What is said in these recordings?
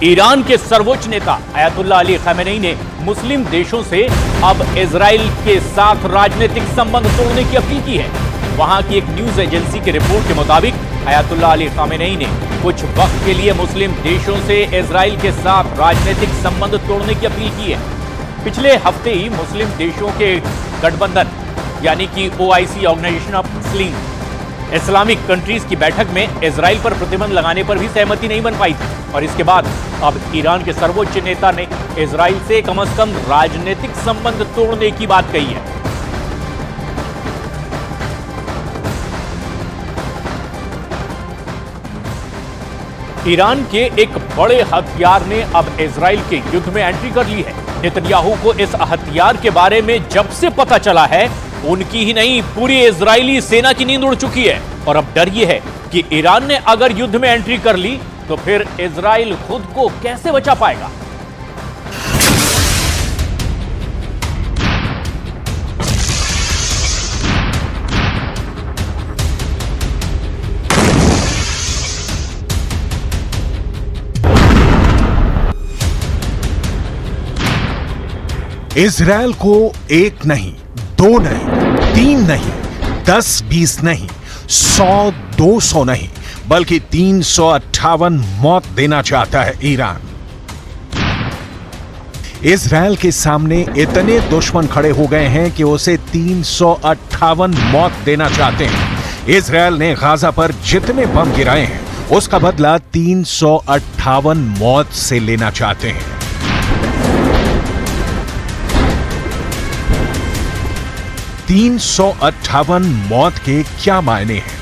Iran के सर्वोच्च नेता अयतुल्लाह अली खamenei ने मुस्लिम देशों से अब इजराइल के साथ राजनीतिक संबंध तोड़ने की अपील की है। वहां की एक न्यूज एजेंसी की रिपोर्ट के मुताबिक अयतुल्लाह अली खamenei ने कुछ वक्त के लिए मुस्लिम देशों से इजराइल के साथ राजनीतिक संबंध तोड़ने की अपील की है। पिछले हफ्ते ही मुस्लिम देशों के गठबंधन यानी कि OIC organisation of Muslim Islamic countries की बैठक में इजराइल पर प्रतिबंध लगाने पर भी सहमति नहीं बन पाई थी और इसके बाद अब ईरान के सर्वोच्च नेता ने इजराइल से कम राजनीतिक संबंध तोड़ने की बात कही है। ईरान के एक बड़े हथियार ने अब इजराइल के युद्ध में एंट्री कर ली है। नेतन्याहू को इस हथियार के बारे में जब से पता चला है, उनकी ही नहीं पूरी इजरायली सेना की नींद उड़ चुकी है और अब डर यह है कि ईरान ने अगर युद्ध में एंट्री कर ली तो फिर इजराइल खुद को कैसे बचा पाएगा। इजराइल को एक नहीं, दो नहीं, 3 नहीं, 10-20 नहीं, 100-200 नहीं, बल्कि 358 मौत देना चाहता है ईरान। इजराइल के सामने इतने दुश्मन खड़े हो गए हैं कि उसे 358 मौत देना चाहते हैं। इजराइल ने गाजा पर जितने बम गिराए हैं, उसका बदला 358 मौत से लेना चाहते हैं। 358 मौत के क्या मायने हैं?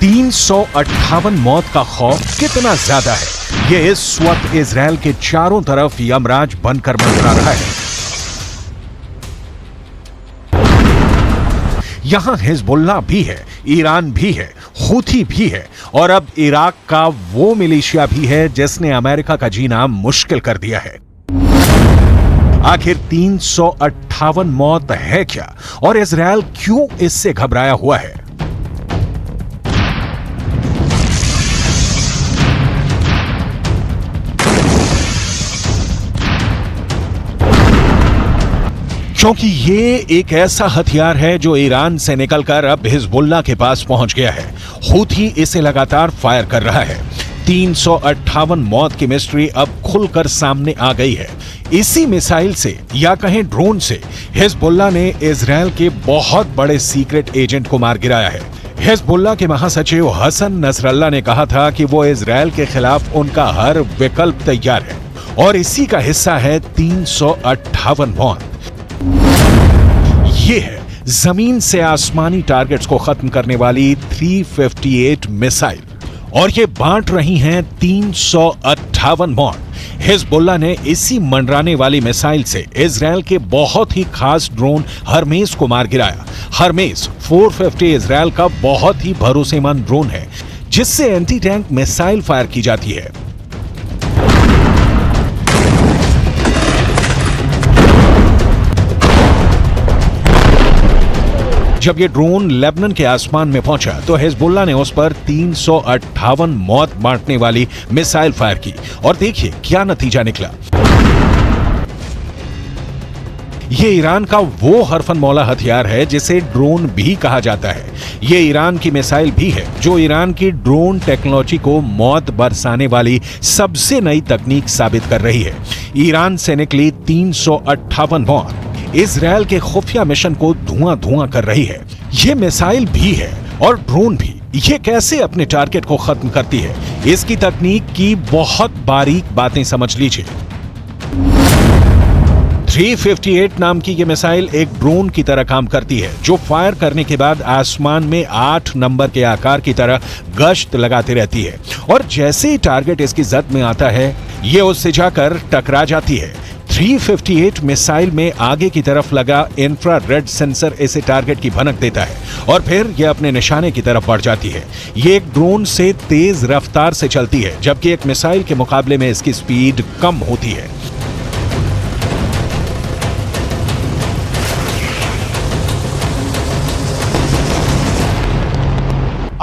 358 मौत का खौफ कितना ज्यादा है, यह इस वक्त इजराइल के चारों तरफ यमराज बनकर मंडरा रहा है। यहां हिजबुल्लाह भी है, ईरान भी है, हूथी भी है और अब इराक का वो मिलिशिया भी है जिसने अमेरिका का जीना मुश्किल कर दिया है। आखिर 358 मौत है क्या और इजराइल क्यों इससे घबराया हुआ है? क्योंकि ये एक ऐसा हथियार है जो ईरान से निकलकर अब हिजबुल्लाह के पास पहुंच गया है। हूथी इसे लगातार फायर कर रहा है। 358 मौत की मिस्ट्री अब खुलकर सामने आ गई है। इसी मिसाइल से या कहें ड्रोन से हिजबुल्लाह ने इजराइल के बहुत बड़े सीक्रेट एजेंट को मार गिराया है। हिजबुल्लाह के महासचिव हसन नसरल्लाह ने कहा था कि वो इजराइल के खिलाफ उनका हर विकल्प तैयार है और इसी का हिस्सा है 358 मौत। ये है जमीन से आसमानी टारगेट्स को खत्म करने वाली 358 मिसाइल और ये बांट रही हैं 358 मौत। हिजबुल्लाह ने इसी मंडराने वाली मिसाइल से इजराइल के बहुत ही खास ड्रोन हरमेस को मार गिराया। हरमेस 450 इजराइल का बहुत ही भरोसेमंद ड्रोन है जिससे एंटी टैंक मिसाइल फायर की जाती है। जब ये ड्रोन लेबनान के आसमान में पहुंचा तो हिजबुल्लाह ने उस पर 358 मौत बांटने वाली मिसाइल फायर की और देखिए क्या नतीजा निकला। ये ईरान का वो हरफन मौला हथियार है जिसे ड्रोन भी कहा जाता है। ये ईरान की मिसाइल भी है जो ईरान की ड्रोन टेक्नोलॉजी को मौत बरसाने वाली सबसे नई तकनीक साबित कर रही है। ईरान से निकली 358 मौत इजराइल के खुफिया मिशन को धुआं कर रही है। ये मिसाइल भी है और ड्रोन भी। ये कैसे अपने टारगेट को खत्म करती है, इसकी तकनीक की बहुत बारीक बातें समझ लीजिए। 358 नाम की यह मिसाइल एक ड्रोन की तरह काम करती है जो फायर करने के बाद आसमान में 8 नंबर के आकार की तरह गश्त लगाती रहती है और जैसे ही टारगेट इसकी जद में आता है, ये उससे जाकर टकरा जाती है। 358 मिसाइल में आगे की तरफ लगा इंफ्रारेड सेंसर इसे टारगेट की भनक देता है और फिर यह अपने निशाने की तरफ बढ़ जाती है। यह एक ड्रोन से तेज रफ्तार से चलती है जबकि एक मिसाइल के मुकाबले में इसकी स्पीड कम होती है।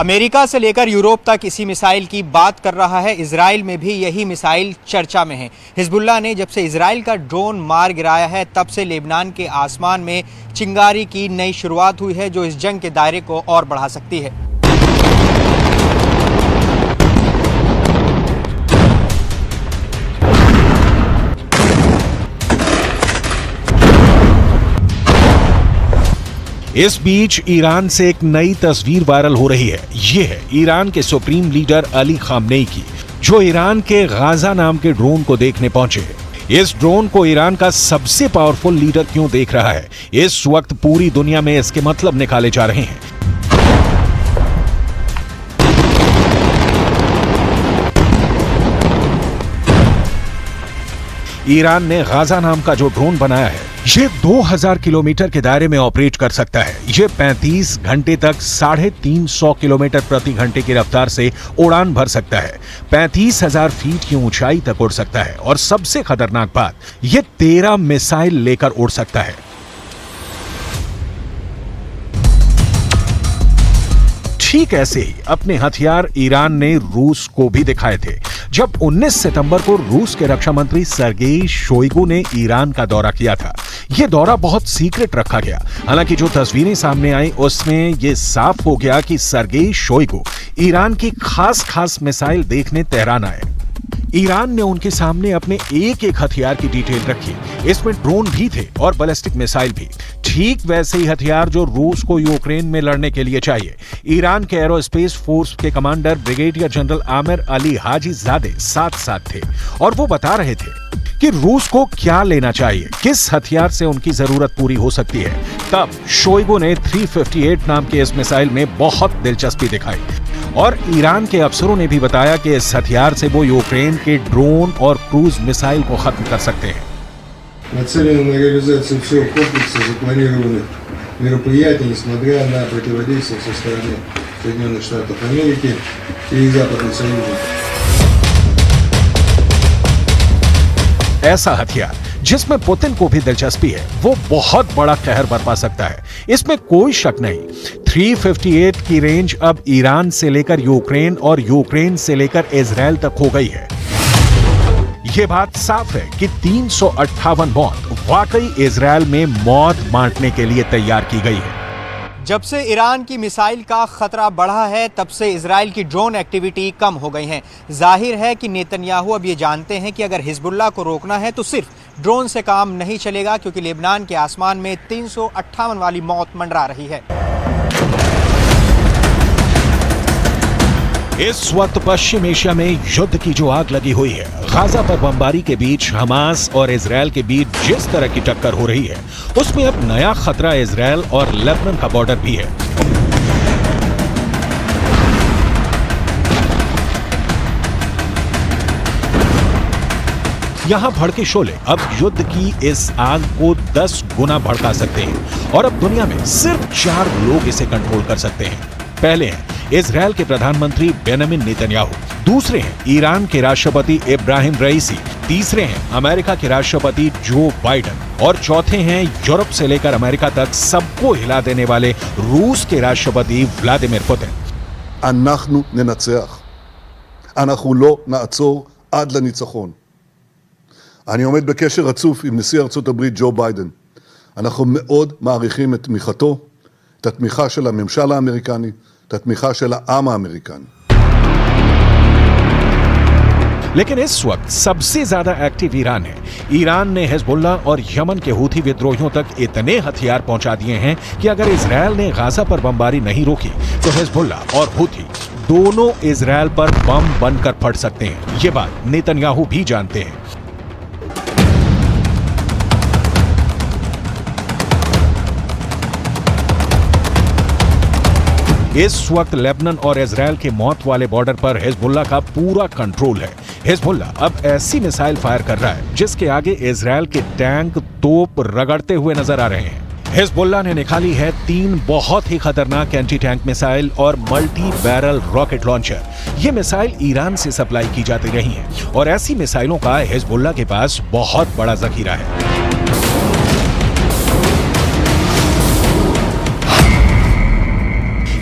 अमेरिका से लेकर यूरोप तक इसी मिसाइल की बात कर रहा है। इजराइल में भी यही मिसाइल चर्चा में है। हिजबुल्लाह ने जब से इजराइल का ड्रोन मार गिराया है तब से लेबनान के आसमान में चिंगारी की नई शुरुआत हुई है, जो इस जंग के दायरे को और बढ़ा सकती है। इस बीच ईरान से एक नई तस्वीर वायरल हो रही है। ये है ईरान के सुप्रीम लीडर अली खामनेई की, जो ईरान के गाजा नाम के ड्रोन को देखने पहुंचे। इस ड्रोन को ईरान का सबसे पावरफुल लीडर क्यों देख रहा है, इस वक्त पूरी दुनिया में इसके मतलब निकाले जा रहे हैं। ईरान ने गाजा नाम का जो ड्रोन बनाया है, ये 2000 किलोमीटर के दायरे में ऑपरेट कर सकता है। ये 35 घंटे तक 350 किलोमीटर प्रति घंटे की रफ्तार से उड़ान भर सकता है। 35,000 फीट की ऊंचाई तक उड़ सकता है और सबसे खतरनाक बात, ये 13 मिसाइल लेकर उड़ सकता है। ठीक ऐसे ही अपने हथियार ईरान ने रूस को भी दिखाए थे, जब 19 सितंबर को रूस के रक्षा मंत्री सर्गेई शोइगु ने ईरान का दौरा किया था। यह दौरा बहुत सीक्रेट रखा गया। हालांकि जो तस्वीरें सामने आई उसमें यह साफ हो गया कि सर्गेई शोइगु ईरान की खास मिसाइल देखने तेहरान आए। ईरान ने उनके सामने अपने एक एक हथियार की डिटेल रखी। इसमें ड्रोन भी थे और बैलिस्टिक मिसाइल भी, ठीक वैसे ही हथियार जो रूस को यूक्रेन में लड़ने के लिए चाहिए। ईरान के एरोस्पेस फोर्स के commander brigadier general Amir Ali Hajizadeh साथ थे और वो बता रहे थे कि रूस को क्या लेना चाहिए, किस हथियार से उनकी जरूरत पूरी हो सकती है। तब शोइगु ने 358 नाम के इस मिसाइल में बहुत दिलचस्पी दिखाई और ईरान के अफसरों ने भी बताया कि इस हथियार से वो यूक्रेन के ड्रोन और क्रूज मिसाइल को खत्म कर सकते हैं। Нацелена на реализацию всего комплекса запланированных мероприятий, несмотря на противодействие со стороны Соединенных Штатов Америки и западных союзников. ऐसा हथियार जिसमें पुतिन को भी दिलचस्पी है, वो बहुत बड़ा कहर बरपा सकता है, इसमें कोई शक नहीं। 358 की रेंज अब ईरान से लेकर यूक्रेन और यूक्रेन से लेकर इजराइल तक हो गई है। ये बात साफ है कि 358 मौत वाकई इजराइल में मौत बांटने के लिए तैयार की गई है। जब से ईरान की मिसाइल का खतरा बढ़ा है तब से इजराइल की ड्रोन एक्टिविटी कम हो गई है। जाहिर है कि नेतन्याहू अब ये जानते हैं कि अगर हिजबुल्लाह को रोकना है तो सिर्फ ड्रोन से काम नहीं चलेगा, क्योंकि लेबनान के आसमान में 358 वाली मौत मंडरा रही है। इस वक्त पश्चिम एशिया में युद्ध की जो आग लगी हुई है, गाजा पर बमबारी के बीच हमास और इजराइल के बीच जिस तरह की टक्कर हो रही है, उसमें अब नया खतरा इजराइल और लेबनान का बॉर्डर भी है। यहां भड़के शोले अब युद्ध की इस आग को 10 गुना भड़का सकते हैं और अब दुनिया में सिर्फ 4 लोग इसे कंट्रोल कर सकते हैं। पहले हैं इजराइल के प्रधानमंत्री बेंजामिन नेतन्याहू, दूसरे हैं ईरान के राष्ट्रपति इब्राहिम रईसी, तीसरे हैं अमेरिका के राष्ट्रपति जो बाइडेन और चौथे हैं यूरोप से लेकर अमेरिका तक सबको हिला देने वाले रूस के राष्ट्रपति व्लादिमीर पुतिन। אנחנו ננצח. אנחנו לא נעצור עד לניצחון. אני עומד בקשר רצוף עם נשיא ארצות הברית ג'ו ביידן. אנחנו מאוד מעריכים את תמיכתו, את התמיכה של הממשל האמריקני, את התמיכה של העם האמריקני. लेकिन इस वक्त सबसे ज्यादा एक्टिव ईरान है। ईरान ने हिजबुल्लाह और यमन के हूथी विद्रोहियों तक इतने हथियार पहुंचा दिए हैं कि अगर इजराइल ने गाजा पर बमबारी नहीं रोकी तो हिजबुल्लाह और हूथी दोनों इजराइल पर बम बनकर फट सकते हैं। ये बात नेतन्याहू भी जानते हैं। इस वक्त लेबनान और इजराइल के मौत वाले बॉर्डर पर हिजबुल्लाह का पूरा कंट्रोल है। हिजबुल्लाह अब ऐसी मिसाइल फायर कर रहा है जिसके आगे इजराइल के टैंक तोप रगड़ते हुए नजर आ रहे हैं। हिजबुल्लाह ने निकाली है 3 बहुत ही खतरनाक एंटी टैंक मिसाइल और मल्टी बैरल रॉकेट लॉन्चर। ये मिसाइल ईरान से सप्लाई की जाती रही हैं और ऐसी मिसाइलों का हिजबुल्लाह के पास बहुत बड़ा जखीरा है।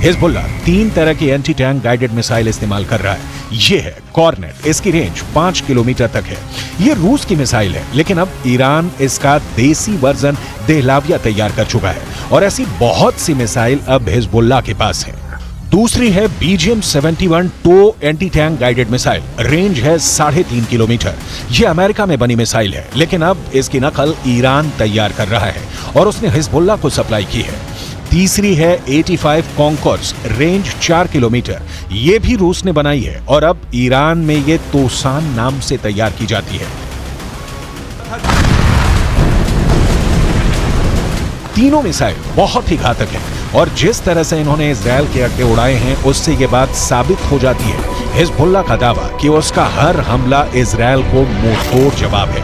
हिजबुल्लाह 3 तरह की एंटी टैंक गाइडेड मिसाइल इस्तेमाल कर रहा है। ये है कॉर्नेट, इसकी रेंज 5 किलोमीटर तक है। ये रूस की मिसाइल है, लेकिन अब ईरान इसका देसी वर्जन देहलाविया तैयार कर चुका है और ऐसी बहुत सी मिसाइल अब हिजबुल्लाह के पास है। दूसरी है BGM-71 टो anti tank guided missile, range है 3.5 किलोमीटर। यह अमेरिका में बनी मिसाइल है, लेकिन अब इसकी नकल ईरान तैयार कर रहा है और उसने हिजबुल्लाह को सप्लाई की है। तीसरी है 85 कॉन्कोर्स, रेंज 4 किलोमीटर। यह भी रूस ने बनाई है और अब ईरान में ये तोसान नाम से तैयार की जाती है। तीनों मिसाइल बहुत ही घातक हैं और जिस तरह से इन्होंने इजरायल के अड्डे उड़ाए हैं, उससे ये बात साबित हो जाती है हिजबुल्लाह का दावा कि उसका हर हमला इजरायल को मुंहतोड़ जवाब है।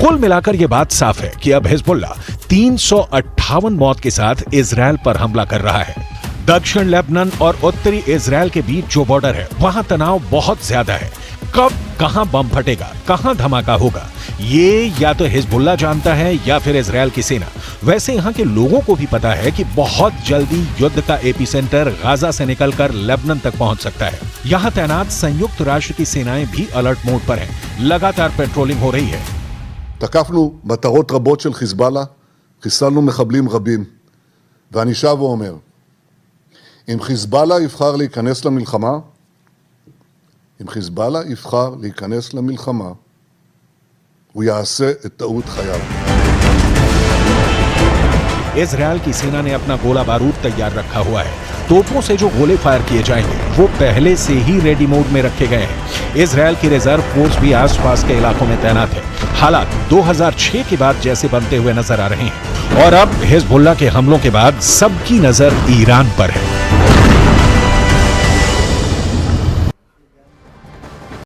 कुल मिलाकर यह बात साफ है कि अब हिजबुल्लाह 358 मौत के साथ इजरायल पर हमला कर रहा है। दक्षिण लेबनान और उत्तरी इजरायल के बीच जो बॉर्डर है, वहां तनाव बहुत ज्यादा है। कब कहां बम फटेगा, कहां धमाका होगा, ये या तो हिजबुल्लाह जानता है या फिर इजरायल की सेना। वैसे यहां के लोगों को भी पता है कि बहुत जल्दी युद्ध का एपिसेंटर गाजा से निकलकर लेबनान तक पहुंच सकता है। यहां तैनात संयुक्त राष्ट्र की सेनाएं भी अलर्ट मोड पर हैं। लगातार पेट्रोलिंग हो रही है। תקפנו מטרות רבות של חיזבאללה, חיסלנו מחבלים רבים, ואני שב ואומר, אם חיזבאללה יבחר להיכנס למלחמה, הוא יעשה את טעות חייו. इजरायल की सेना ने अपना गोला बारूद तैयार रखा हुआ है। तोपों से जो गोले फायर किए जाएंगे वो पहले से ही रेडी मोड में रखे गए हैं। इजरायल की रिजर्व फोर्स भी आसपास के इलाकों में तैनात है। हालात 2006 के बाद जैसे बनते हुए नजर आ रहे हैं और अब हिजबुल्लाह के हमलों के बाद सबकी नजर ईरान पर है।